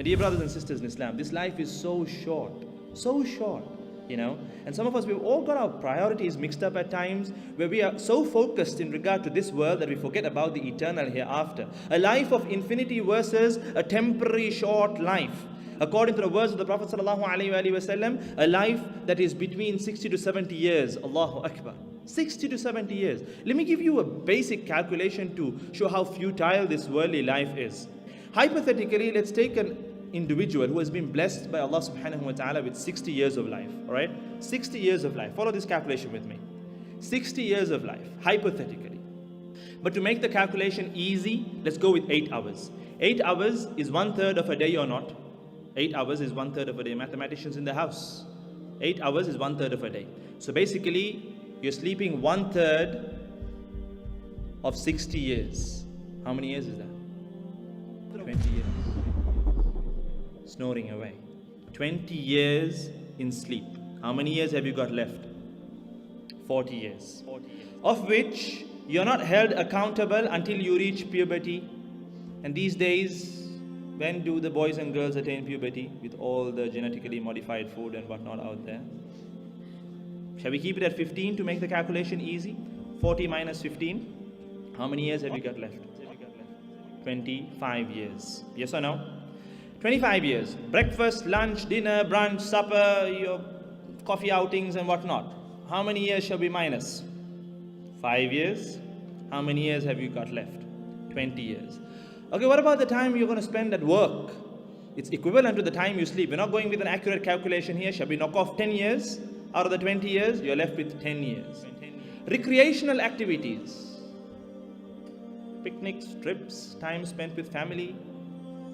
My dear brothers and sisters in Islam, this life is so short, you know. And some of us, we've all got our priorities mixed up at times, where we are so focused in regard to this world that we forget about the eternal hereafter. A life of infinity versus a temporary short life. According to the words of the Prophet ﷺ, a life that is between 60 to 70 years. Allahu Akbar. 60 to 70 years. Let me give you a basic calculation to show how futile this worldly life is. Hypothetically, let's take an individual who has been blessed by Allah subhanahu wa ta'ala with 60 years of life. Alright? 60 years of life. Follow this calculation with me. 60 years of life, hypothetically. But to make the calculation easy, let's go with 8 hours. 8 hours is 1/3 of a day or not? 8 hours is 1/3 of a day. Mathematicians in the house. 8 hours is 1/3 of a day. So basically, you're sleeping 1/3 of 60 years. How many years is that? 20 years. Snoring away. 20 years in sleep. How many years have you got left? 40 years. Of which you're not held accountable until you reach puberty. And these days, when do the boys and girls attain puberty? With all the genetically modified food and whatnot out there. Shall we keep it at 15 to make the calculation easy? 40 minus 15. How many years have you got left? 25 years. Yes or no? 25 years. Breakfast, lunch, dinner, brunch, supper, your coffee outings and whatnot. How many years shall we minus? 5 years. How many years have you got left? 20 years. Okay, what about the time you're going to spend at work? It's equivalent to the time you sleep. We're not going with an accurate calculation here. Shall we knock off 10 years out of the 20 years? You're left with 10 years. Recreational activities. Picnics, trips, time spent with family,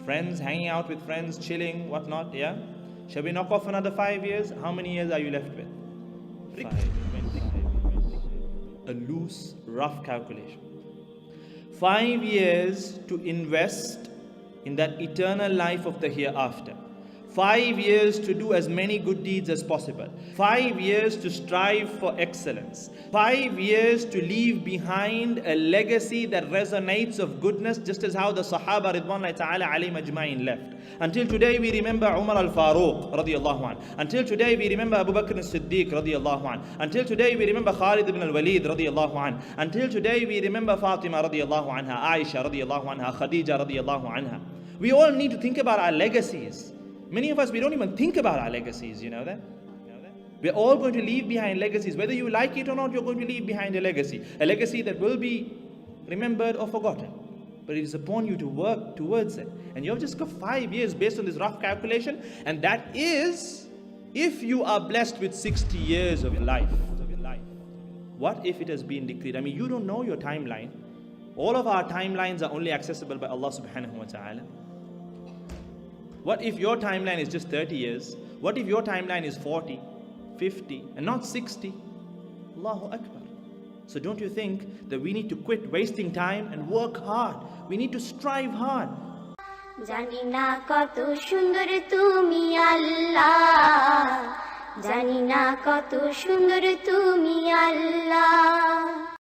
friends, hanging out with friends, chilling, whatnot, yeah? Shall we knock off another 5 years? How many years are you left with? 5. A loose, rough calculation. 5 years to invest in that eternal life of the hereafter. 5 years to do as many good deeds as possible. 5 years to strive for excellence. 5 years to leave behind a legacy that resonates of goodness, just as how the Sahaba Ridwanullahi ta'ala alayhim ajma'in left. Until today we remember Umar al-Faruq radiyallahu an. Until today we remember Abu Bakr as-Siddiq radiyallahu an. Until today we remember Khalid ibn al-Walid radiyallahu an. Until today we remember Fatima radiyallahu anha, Aisha radiyallahu anha, Khadija radiyallahu anha. We all need to think about our legacies. Many of us, we don't even think about our legacies, you know that? We're all going to leave behind legacies. Whether you like it or not, you're going to leave behind a legacy. A legacy that will be remembered or forgotten. But it is upon you to work towards it. And you have just got 5 years based on this rough calculation. And that is if you are blessed with 60 years of life. What if it has been decreed? I mean, you don't know your timeline. All of our timelines are only accessible by Allah subhanahu wa ta'ala. What if your timeline is just 30 years? What if your timeline is 40, 50, and not 60? Allahu Akbar. So don't you think that we need to quit wasting time and work hard? We need to strive hard. জানি না কত সুন্দর তুমি আল্লাহ, জানি না কত সুন্দর তুমি আল্লাহ।